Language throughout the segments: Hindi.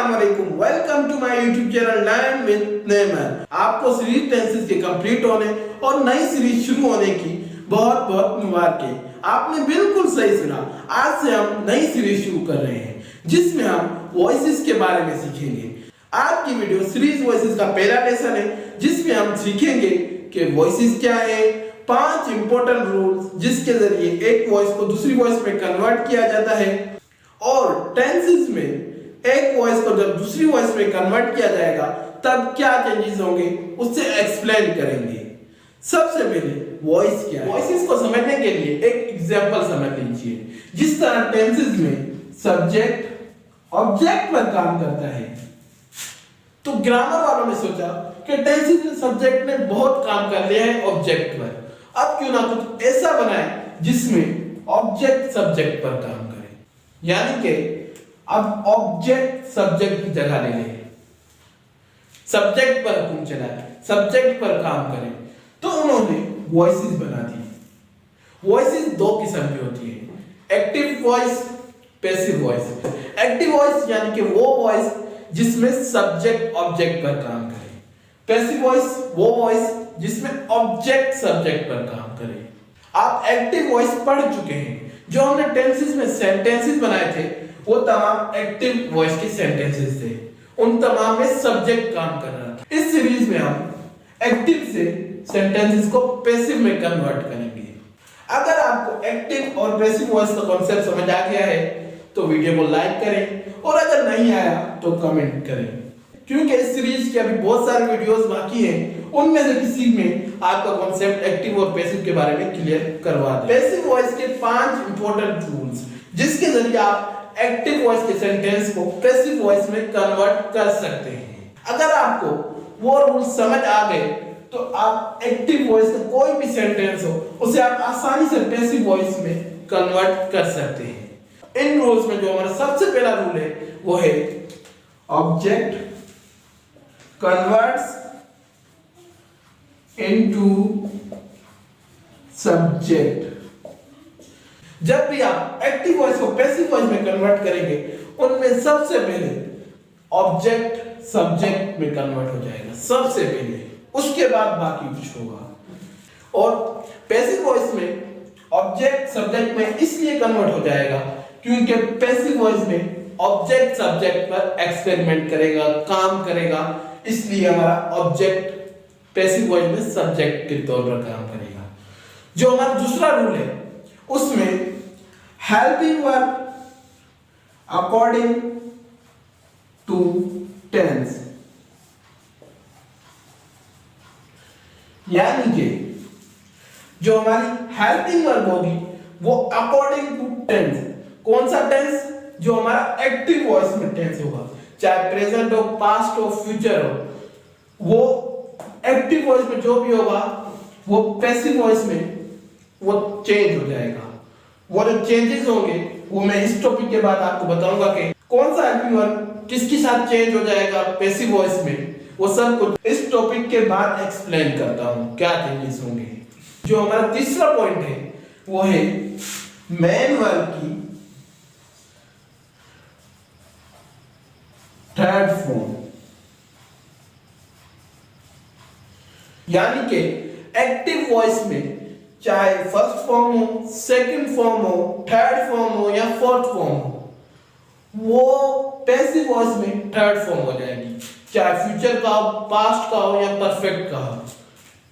अस्सलाम वालेकुम, welcome to my YouTube channel learn with नेमर। आपको सीरीज टेंसेस के कंप्लीट होने और नई सीरीज शुरू होने की बहुत बहुत मुबारकें। आपने बिल्कुल सही सुना। आज से हम नई सीरीज शुरू कर रहे हैं जिसमें हम वॉइसेस के बारे में सीखेंगे। आज की वीडियो सीरीज वॉइसेस का पहला लेसन है जिसमें हम सीखेंगे कि वॉइसेस क्या है, 5 इंपॉर्टेंट रूल्स जिसके जरिए एक वॉइस को दूसरी वॉइस में कन्वर्ट किया जाता है, और टेंसेस में एक वॉइस को जब दूसरी वॉइस में कन्वर्ट किया जाएगा तब क्या चेंजेस होंगे उससे एक्सप्लेन करेंगे। सबसे पहले वॉइस क्या है। वॉइसेस को समझने के लिए एक एग्जांपल समझ लीजिए। जिस तरह टेंसेस में सब्जेक्ट ऑब्जेक्ट पर काम करता है, तो ग्रामर वालों ने सोचा कि टेंसेस में सब्जेक्ट ने बहुत काम कर लिया है ऑब्जेक्ट पर, अब क्यों ना कुछ ऐसा बनाए जिसमें ऑब्जेक्ट सब्जेक्ट पर काम करे, यानी कि अब ऑब्जेक्ट सब्जेक्ट की जगह ले ले, सब्जेक्ट पर हुक्म चलाए, सब्जेक्ट पर काम करे। तो उन्होंने वॉइसेस बना दी। वॉइसेस दो किस्म की होती है, active voice, passive voice. Active voice यानी कि वो वॉइस जिसमें सब्जेक्ट ऑब्जेक्ट पर काम करे। पैसिव वॉइस वो वॉइस जिसमें ऑब्जेक्ट सब्जेक्ट पर काम करे। आप एक्टिव वॉइस पढ़ चुके हैं। जो हमने टेंसेस में सेंटेंसेस बनाए थे वो तमाम एक्टिव वॉइस के सेंटेंसेस थे, उन तमाम में सब्जेक्ट काम कर रहा था। इस सीरीज में हम एक्टिव से सेंटेंसेस को पैसिव में कन्वर्ट करेंगे। अगर आपको एक्टिव और पैसिव वॉइस का कॉन्सेप्ट समझ आ गया है तो वीडियो को लाइक करें, और अगर नहीं आया तो कमेंट करें, क्योंकि इस सीरीज के अभी बहुत सारे वीडियोस बाकी हैं, उनमें से किसी में आपका कॉन्सेप्ट एक्टिव और पैसिव के बारे में क्लियर करवा दें। पैसिव वॉइस के 5 इंपॉर्टेंट रूल्स जिसके जरिए आप एक्टिव वॉइस के सेंटेंस को पैसिव वॉइस में कन्वर्ट कर सकते हैं। अगर आपको वो रूल समझ आ गए तो आप एक्टिव वॉइस का कोई भी सेंटेंस हो उसे आप आसानी से पैसिव वॉइस में कन्वर्ट कर सकते हैं। इन रूल्स में जो हमारा सबसे पहला रूल है वो है ऑब्जेक्ट कन्वर्ट्स इनटू सब्जेक्ट। जब भी आप एक्टिव वॉइस को पैसिव वॉइस में कन्वर्ट करेंगे उनमें सबसे पहले ऑब्जेक्ट सब्जेक्ट में कन्वर्ट हो जाएगा सबसे पहले, उसके बाद बाकी कुछ होगा। और पैसिव वॉइस में ऑब्जेक्ट सब्जेक्ट में इसलिए कन्वर्ट हो जाएगा क्योंकि पैसिव वॉइस में ऑब्जेक्ट सब्जेक्ट पर एक्सपेरिमेंट करेगा, काम करेगा, इसलिए हमारा ऑब्जेक्ट पैसिव वॉइस में सब्जेक्ट के तौर पर काम करेगा। जो हमारा दूसरा रूल है उसमें helping verb according to tense, यानी कि जो हमारी हेल्पिंग वर्ब होगी वो अकॉर्डिंग टू टेंस। कौन सा टेंस? जो हमारा एक्टिव वॉइस में टेंस होगा, चाहे प्रेजेंट हो, पास्ट हो, फ्यूचर हो, वो एक्टिव वॉइस में जो भी होगा वो पैसिव वॉइस में वो चेंज हो जाएगा। वो जो चेंजेस होंगे वो मैं इस टॉपिक के बाद आपको बताऊंगा कि कौन सा हेल्पिंग वर्ब किसके साथ चेंज हो जाएगा पैसिव वॉइस में, वो सब कुछ इस टॉपिक के बाद एक्सप्लेन करता हूं क्या चेंजेस होंगे। जो हमारा तीसरा पॉइंट है वो है मेन वर्ब की थर्ड फॉर्म, यानी कि एक्टिव वॉइस में चाहे फर्स्ट फॉर्म हो, सेकंड फॉर्म हो, थर्ड फॉर्म हो या फोर्थ फॉर्म हो, वो पैसिव वॉइस में थर्ड फॉर्म हो जाएगी। चाहे फ्यूचर का हो, पास्ट का हो या परफेक्ट का हो,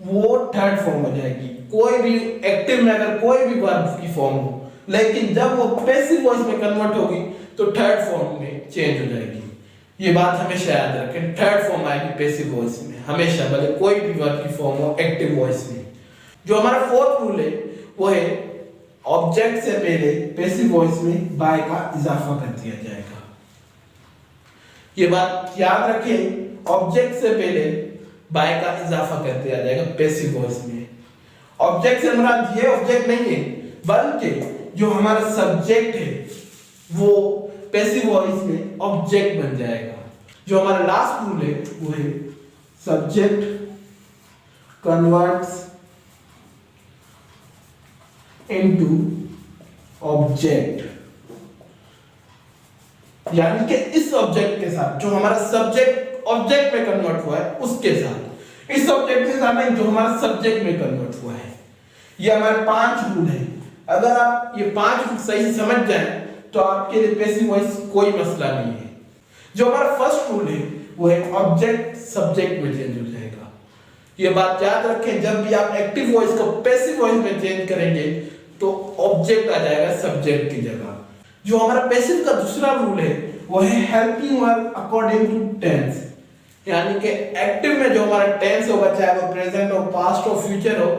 वो थर्ड फॉर्म हो जाएगी। कोई भी एक्टिव में अगर कोई भी वर्ब की फॉर्म हो, लेकिन जब वो पैसिव वॉइस में कन्वर्ट होगी तो थर्ड फॉर्म में चेंज हो जाएगी। ये बात हमेशा याद रखें, थर्ड फॉर्म आएगी पैसिव वॉइस में हमेशा, भले कोई भी वर्ब की फॉर्म हो एक्टिव वॉइस में। जो हमारा फोर्थ रूल है वो है ऑब्जेक्ट से पहले पैसिव वॉइस में बाय का इजाफा कर दिया जाएगा। ये बात याद रखें, ऑब्जेक्ट से पहले बाय का इजाफा कर दिया जाएगा पैसिव वॉइस में। ऑब्जेक्ट से हमारा ये ऑब्जेक्ट नहीं है, बल्कि जो हमारा सब्जेक्ट है वो पैसिव वॉइस में ऑब्जेक्ट बन जाएगा। जो हमारा लास्ट रूल है वो है सब्जेक्ट कन्वर्ट्स इनटू ऑब्जेक्ट, यानी कि इस ऑब्जेक्ट के साथ साथ, जो हमारा सब्जेक्ट ऑब्जेक्ट में कन्वर्ट हुआ है उसके साथ, इस ऑब्जेक्ट के साथ नहीं जो हमारा सब्जेक्ट में कन्वर्ट हुआ है। ये हमारे 5 रूल है। अगर आप ये 5 रूल सही समझ जाएं तो आपके लिए पैसिव वॉइस कोई मसला नहीं है। जो हमारा फर्स्ट रूल है वो है ऑब्जेक्ट सब्जेक्ट में चेंज हो जाएगा। ये बात याद रखें, जब भी आप एक्टिव वॉइस को पैसिव वॉइस में चेंज करेंगे तो ऑब्जेक्ट आ जाएगा सब्जेक्ट की जगह। जो हमारा पैसिव का दूसरा रूल है वो है helping verb according to tense, यानी कि एक्टिव में जो हमारा टेंस होगा, चाहे वो प्रेजेंट हो, पास्ट हो, फ्यूचर हो,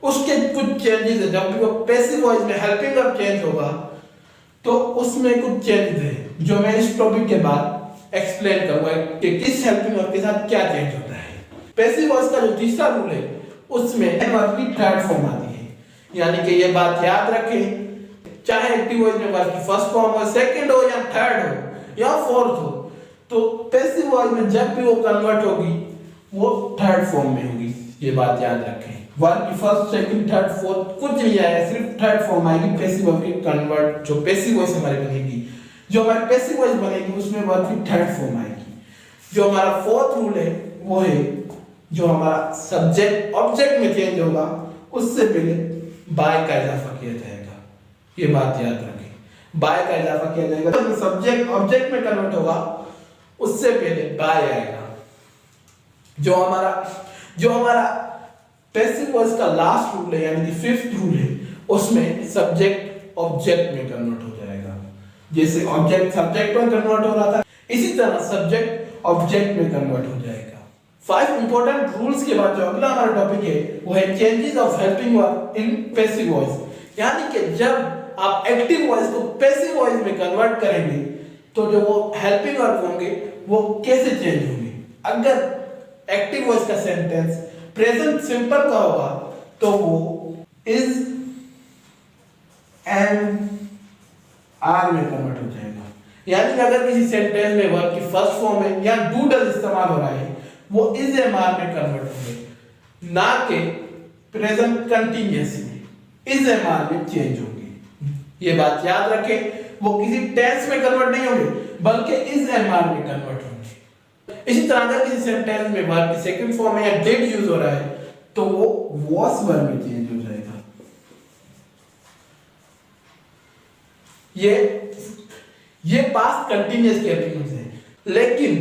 उसके कुछ चेंजेस है। जब भी वो पैसिव वॉइस में हेल्पिंग वर्ब चेंज होगा तो उसमें कुछ चेंजेस है जो मैं इस टॉपिक के बाद एक्सप्लेन करूंगा कि किस हेल्पिंग वर्ब के साथ क्या चेंज होता है। पैसिव वॉइस का जो तीसरा रूल है उसमें वर्ब की थर्ड फॉर्म आती है, यानी कि ये बात याद रखें, चाहे एक्टिव वॉइस में वर्ब की फर्स्ट फॉर्म हो, सेकंड हो या थर्ड हो या फोर्थ हो, तो पैसिव वॉइस में जब भी वो कन्वर्ट होगी वो थर्ड फॉर्म में होगी। ये बात याद रखें, वर्ब की फर्स्ट, सेकंड, थर्ड, फोर्थ कुछ नहीं आएगा, सिर्फ थर्ड फॉर्म आएगी पैसिव वर्ब की कन्वर्ट। जो पैसिव वॉइस हमारी बनेगी, जो हमारी पैसिव वॉइस बनेगी उसमें वर्ब की थर्ड फॉर्म आएगी। जो हमारा फोर्थ रूल है वो है जो हमारा सब्जेक्ट ऑब्जेक्ट में चेंज होगा उससे पहले बाय का इजाफा किया जाएगा। ये बात याद रखें, बाय का इजाफा किया जाएगा। जब सब्जेक्ट ऑब्जेक्ट में कन्वर्ट होगा उससे पहले बाय आएगा। जो हमारा पैसिव वॉइस का लास्ट रूल है यानी कि फिफ्थ रूल है, उसमें सब्जेक्ट ऑब्जेक्ट में कन्वर्ट हो जाएगा। जैसे ऑब्जेक्ट सब्जेक्ट में कन्वर्ट हो रहा था, इसी तरह सब्जेक्ट ऑब्जेक्ट में कन्वर्ट हो जाएगा। 5 इंपॉर्टेंट रूल्स के बाद जो अगला हमारा टॉपिक है वो है changes of helping verb in passive voice, यानी कि जब आप एक्टिव वॉइस को पैसिव वॉइस में कन्वर्ट करेंगे तो जो वो हेल्पिंग वर्ब होंगे वो कैसे चेंज होंगे। अगर एक्टिव वॉइस का सेंटेंस प्रेजेंट सिंपल का होगा तो वो इज एंड आर में कन्वर्ट हो जाएगा, यानी कि अगर किसी सेंटेंस में वर्ब की फर्स्ट फॉर्म है या डू डज इस्तेमाल हो रहा है वो इज एम आर में कन्वर्ट होंगे, ना कि प्रेजेंट कंटीन्यूअस में इज एम आर में चेंज होंगे। ये बात याद रखें, वो किसी टेंस में कन्वर्ट नहीं होंगे बल्कि इज एम आर में कन्वर्ट होंगे। इसी तरह अगर किसी सेंटेंस में वर्ब की सेकंड फॉर्म है या डिड यूज हो रहा है तो वो वाज वर्ब में चेंज हो जाएगा। ये पास्ट कंटीन्यूअस के हेल्पिंग है, लेकिन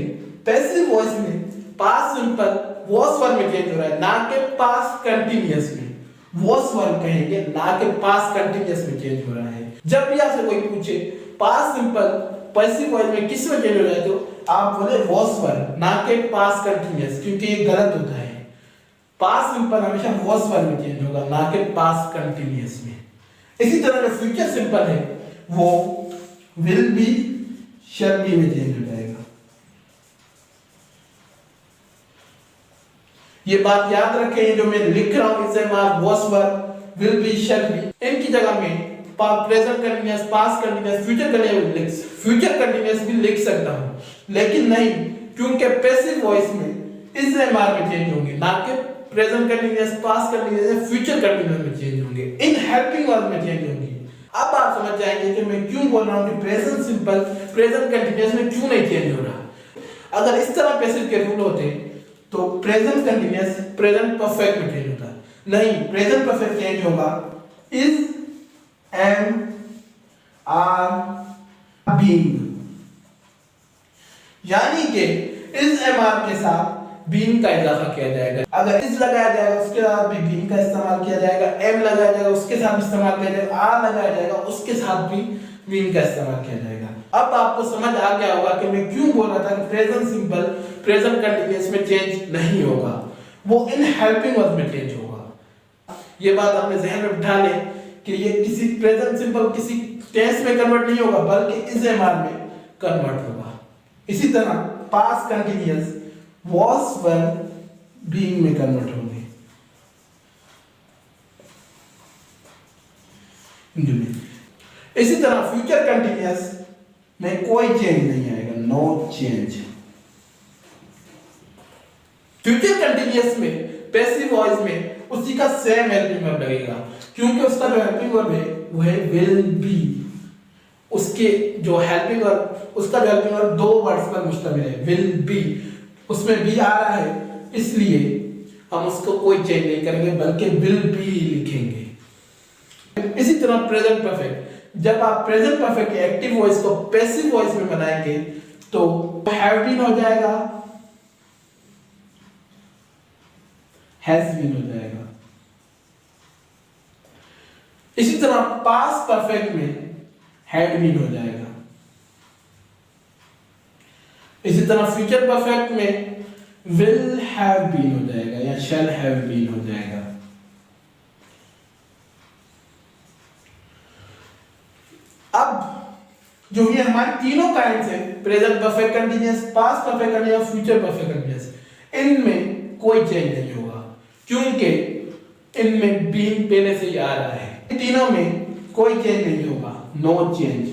पैसिव वॉइस में पास्ट सिंपल वाज वर्ब में चेंज हो रहा है, ना कि पास्ट कंटीन्यूअस में। वाज वर्ब कहेंगे ना कि पास्ट कंटीन्यूअस में चेंज हो रहा है। जब भी आपसे कोई पूछे पास्ट सिंपल पैसिव वॉइस में किस में चेंज हो रहा है तो आप बोले वाज वर्ब, ना कि पास्ट कंटीन्यूअस, क्योंकि ये गलत होता है। पास्ट सिंपल हमेशा वाज वर्ब में चेंज होगा, ना कि पास्ट कंटीन्यूअस में। इसी तरह जो फ्यूचर सिंपल है वो विल बी, शैल बी में चेंज हो जाएगा। ये बात याद रखें, जो मैं लिख रहा हूं इसे was verb, will be, shall be, इनकी जगह में present continuous, past continuous, future continuous भी लिख सकता हूं, लेकिन नहीं, क्योंकि पैसिव वॉइस में इज एम आर में चेंज होंगे, ना कि present continuous, past continuous, future continuous में चेंज होंगे, इन हेल्पिंग वर्ब में चेंज होंगे। अब आप समझ जाएंगे कि मैं क्यों बोल रहा हूं कि प्रेजेंट सिंपल प्रेजेंट कंटीन्यूअस में क्यों नहीं चेंज हो रहा। अगर इस तरह पैसिव के रूल होते तो प्रेजेंट कंटीन्यूअस प्रेजेंट परफेक्ट में चेंज होता, नहीं, प्रेजेंट परफेक्ट चेंज होगा इज एम आर बीइंग, यानी कि इज एम आर के साथ बीइंग का इजाफा किया जाएगा। अगर इज लगाया जाएगा उसके साथ भी बीइंग का इस्तेमाल किया जाएगा, एम लगाया जाएगा उसके साथ भी इस्तेमाल किया जाएगा, आर लगाया जाएगा उसके साथ भी बीइंग का इस्तेमाल किया जाएगा। अब आपको समझ आ गया होगा कि मैं क्यों बोल रहा था कि प्रेजेंट सिंपल प्रेजेंट कंटीन्यूअस में चेंज नहीं होगा, वो इन हेल्पिंग वर्ब में चेंज होगा। ये बात अपने जहन में बिठा लें कि ये किसी प्रेजेंट सिंपल किसी टेंस में कन्वर्ट नहीं होगा बल्कि इज एम आर में कन्वर्ट होगा। इसी तरह past continuous was verb being में कन्वर्ट होंगे। इसी तरह फ्यूचर कंटीन्यूअस में कोई चेंज नहीं आएगा, नो चेंज। फ्यूचर कंटीन्यूअस में पैसिव वॉइस में उसी का सेम हेल्पिंग वर्ब लगेगा, क्योंकि उसका जो हेल्पिंग वर्ब है वो है विल बी, उसके जो हेल्पिंग वर्ब, उसका जो हेल्पिंग वर्ब दो वर्ड्स पर मुश्तमिल है, विल बी, उसमें बी आ रहा है, इसलिए हम उसको कोई चेंज नहीं करेंगे बल्कि विल बी लिखेंगे। इसी तरह प्रेजेंट परफेक्ट, जब आप प्रेजेंट परफेक्ट के एक्टिव वॉइस को पैसिव वॉइस में बनाएंगे तो हैव बीन हो जाएगा, हैज बीन हो जाएगा। इसी तरह पास्ट परफेक्ट में हैड बीन हो जाएगा। इसी तरह फ्यूचर परफेक्ट में विल हैव बीन हो जाएगा या शैल हैव बीन हो जाएगा। अब जो ये हमारे तीनों काइंड्स हैं, present perfect continuous, past perfect continuous, future perfect continuous, इनमें कोई चेंज नहीं होगा क्योंकि इनमें बीन पहले से ही आ रहा है। इन तीनों में कोई चेंज नहीं होगा, नो चेंज।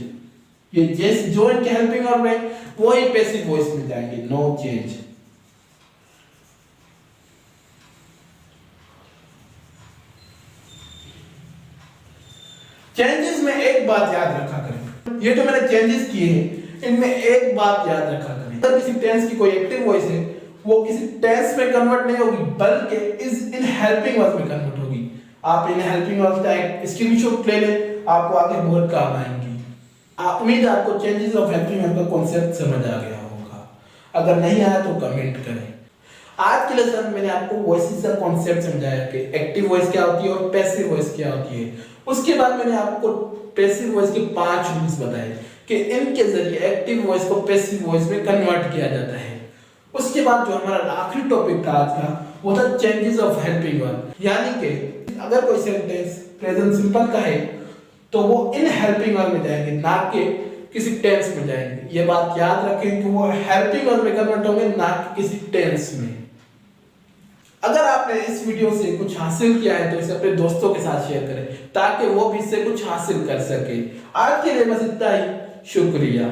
ये जो इनके हेल्पिंग वर्ब है वो ही पैसिव वॉइस में जाएंगे, नो चेंज। चेंजेस में एक बात याद रखा करें, ये जो मैंने चेंजेस किए हैं इनमें एक बात याद रखा करें, अगर किसी टेंस की कोई एक्टिव वॉइस है वो किसी टेंस में कन्वर्ट नहीं होगी बल्कि इज इन हेल्पिंग वर्ब में कन्वर्ट होगी। आप इन हेल्पिंग वर्ब का एक स्क्रीनशॉट ले लें, आपको आगे बहुत काम आएंगी। उम्मीद है आपको चेंजेस ऑफ हेल्पिंग वर्ब का कॉन्सेप्ट समझ आ गया होगा, अगर नहीं आया तो कमेंट करें। आज के लेसन मैंने आपको वॉइसेस का कॉन्सेप्ट समझाया कि एक्टिव वॉइस क्या होती है और पैसिव वॉइस क्या होती है। उसके बाद मैंने आपको पैसिव वॉइस के 5 रूल्स बताए कि इनके जरिए एक्टिव वॉइस को पैसिव वॉइस में कन्वर्ट किया जाता है। उसके बाद जो हमारा आखिरी टॉपिक था आज का वो था चेंजेस ऑफ हेल्पिंग वर्ब, यानी कि अगर कोई सेंटेंस प्रेजेंट सिंपल का है तो वो इन हेल्पिंग वर्ब में जाएंगे, ना कि किसी टेंस में जाएंगे। ये बात याद रखें कि वो हेल्पिंग वर्ब में कन्वर्ट होंगे, ना कि किसी टेंस में। अगर आपने इस वीडियो से कुछ हासिल किया है तो इसे अपने दोस्तों के साथ शेयर करें ताकि वो भी इससे कुछ हासिल कर सके। आज के लिए बस इतना ही, शुक्रिया।